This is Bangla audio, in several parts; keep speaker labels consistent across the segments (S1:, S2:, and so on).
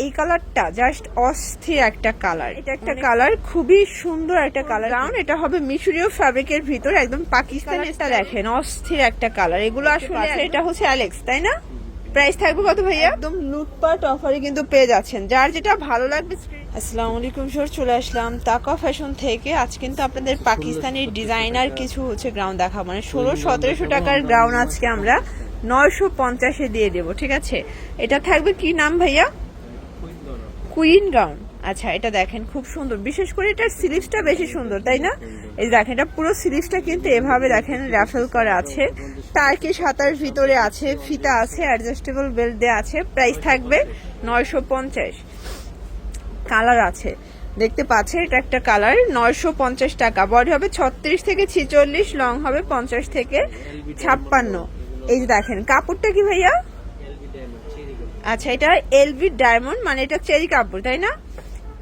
S1: এই কালারটা জাস্ট অস্থির একটা কালার। এটা একটা কালার, খুবই সুন্দর একটা কালার। কারণ এটা হবে মিশরীয় ফ্যাব্রিকের ভিতর, একদম পাকিস্তানি। এটা দেখেন অস্থির একটা কালার। এগুলো আসলে এটা হচ্ছে অ্যালেক্স, তাই না? প্রাইস থাকবে কত ভাইয়া? একদম লুটপাট অফারে কিন্তু পেয়ে যাচ্ছেন, যার যেটা ভালো লাগবে। আসসালামু আলাইকুম স্যার, চলে আসলাম তাকা ফ্যাশন থেকে। আজ কিন্তু আপনাদের পাকিস্তানি ডিজাইনার কিছু হচ্ছে গ্রাউন্ড দেখা, মানে 1600-1700 টাকার গ্রাউন্ড আজকে আমরা 950-এ দিয়ে দেবো, ঠিক আছে? এটা থাকবে কি নাম ভাইয়া? Queen gown. আচ্ছা, এটা দেখেন খুব সুন্দর, বিশেষ করে এটার স্লিভসটা বেশি সুন্দর, তাই না? এই দেখেন, এটা পুরো স্লিভসটা কিন্তু এভাবে দেখেন রাফেল করা আছে, টার্কি সাতার ভিতরে আছে, ফিতা আছে, অ্যাডজাস্টেবল বেল্ট দেওয়া আছে। প্রাইস থাকবে 950। কালার আছে দেখতে পাচ্ছেন, এটা একটা কালার, 950 টাকা। বডি হবে 36 থেকে 46, লং হবে 50 থেকে 56। এই যে দেখেন, কাপড়টা কি ভাইয়া? আচ্ছা, এটা এলভি ডায়মন্ড, মানে এটা চেরি কাপড়, তাই না?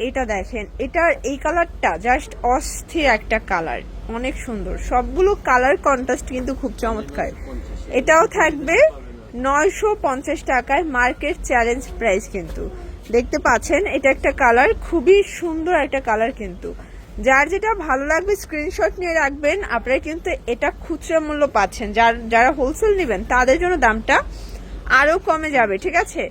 S1: এটা দেখেন, এটার এই কালারটা জাস্ট অস্থির একটা কালার, অনেক সুন্দর। সবগুলো কালার কন্ট্রাস্ট কিন্তু খুব চমৎকার। এটাও থাকবে 950 টাকায়, মার্কেট চ্যালেঞ্জ প্রাইস কিন্তু। দেখতে পাচ্ছেন, এটা একটা কালার, খুবই সুন্দর একটা কালার কিন্তু। যার যেটা ভালো লাগবে স্ক্রিনশট নিয়ে রাখবেন। আপনারা কিন্তু এটা খুচরা মূল্য পাচ্ছেন, যারা হোলসেল নেবেন তাদের জন্য দামটা আরো কমে যাবে, ঠিক আছে?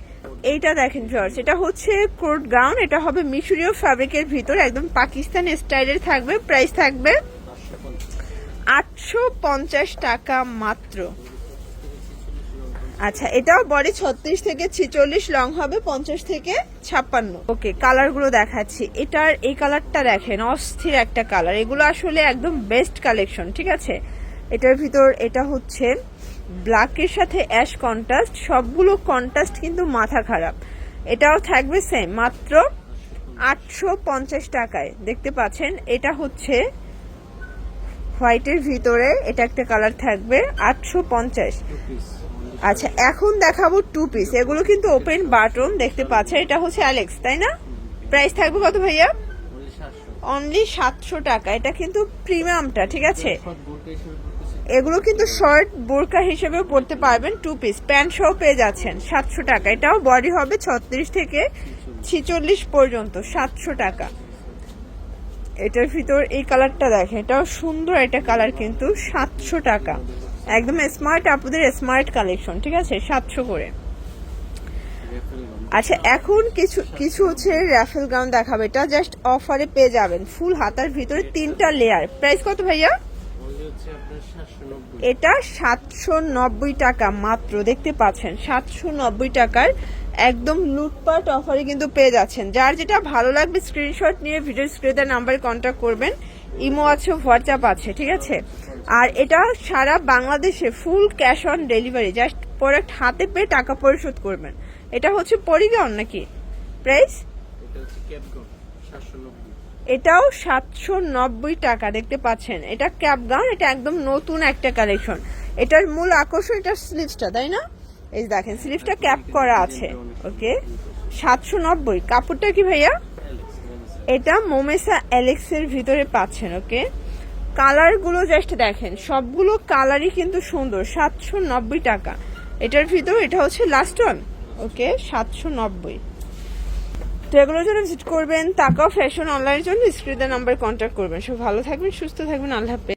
S1: এইটা দেখেন ভিউয়ার্স, এটা হচ্ছে কোট গাউন, এটা হবে মিশরীয় ফ্যাব্রিকের ভিতর, একদম পাকিস্তানি স্টাইলের থাকবে। প্রাইস থাকবে 850 টাকা মাত্র। আচ্ছা, এটাও বডি 36 থেকে 46, লং হবে 50 থেকে 56। ওকে, কালার গুলো দেখাচ্ছি। এটার এই কালারটা দেখেন, অস্থির একটা কালার। এগুলো আসলে একদম বেস্ট কালেকশন, ঠিক আছে? এটার ভিতর এটা হচ্ছে ব্ল্যাকের সাথে অ্যাশ কন্ট্রাস্ট, সবগুলো কন্ট্রাস্ট কিন্তু মাথা খারাপ। এটাও থাকবে সেম, মাত্র 850 টাকায়। দেখতে পাচ্ছেন, এটা হচ্ছে হোয়াইটের ভিতরে, এটা একটা কালার থাকবে 850। আচ্ছা, এখন দেখাবো টু পিস। এগুলো কিন্তু ওপেন বাটন, দেখতে পাচ্ছেন। এটা হচ্ছে অ্যালেক্স, তাই না? প্রাইস থাকবে কত ভাইয়া? অনলি 700 টাকা। এটা কিন্তু প্রিমিয়ামটা, ঠিক আছে? এগুলো কিন্তু শর্ট বোরকা হিসেবেও পরতে পারবেন। টু পিস প্যান্ট সহ পেয়ে যাচ্ছেন 700 টাকা। এটাও বডি হবে 36 থেকে 46 পর্যন্ত, 700 টাকা। এটার ভিতর এই কালারটা দেখেন, এটাও সুন্দর একটা কালার কিন্তু, 700 টাকা। একদম স্মার্ট, আপুদের স্মার্ট কালেকশন, ঠিক আছে? 700 করে। আচ্ছা, এখন কিছু হচ্ছে রাফেল গাউন দেখাবে। এটা জাস্ট অফারে পেয়ে যাবেন, ফুল হাতার ভিতরে 3টা লেয়ার। প্রাইস কত ভাইয়া? এটা 790 টাকা মাত্র। দেখতে পাচ্ছেন, 790 টাকার একদম লুটপাট অফারে কিন্তু পেয়ে যাচ্ছেন। যার যেটা ভালো লাগবে স্ক্রিনশট নিয়ে ভিডিও স্ক্রিনে নাম্বারে কন্ট্যাক্ট করবেন। ইমো আছে, হোয়াটসঅ্যাপ আছে, ঠিক আছে? আর এটা সারা বাংলাদেশে full cash on delivery, just product হাতে পেয়ে টাকা পরিশোধ করবেন। এটা হচ্ছে পরিগাউন নাকি? প্রাইস এটাও 790 টাকা। দেখতে পাচ্ছেন, এটা ক্যাপ গাউন, এটা একদম নতুন একটা কালেকশন। এটার মূল আকর্ষণ এটার স্লিভসটা, তাই না? এই দেখেন, স্লিভসটা ক্যাপ করা আছে। ওকে, 790। কাপড়টা কি ভাইয়া? এটা মোমেসা অ্যালেক্সের ভিতরে পাচ্ছেন। ওকে, কালার গুলো জাস্ট দেখেন, সবগুলো কালারই কিন্তু সুন্দর। 790 টাকা এটার ভিতর। এটা হচ্ছে লাস্ট ওয়ান। ওকে, 790। তো এগুলোর জন্য ভিজিট করবেন তাকা ফ্যাশন অনলাইনের জন্য স্ক্রিনের নাম্বারে কন্ট্যাক্ট করবেন। সব ভালো থাকবেন, সুস্থ থাকবেন, আল্লাহ হাফেজ।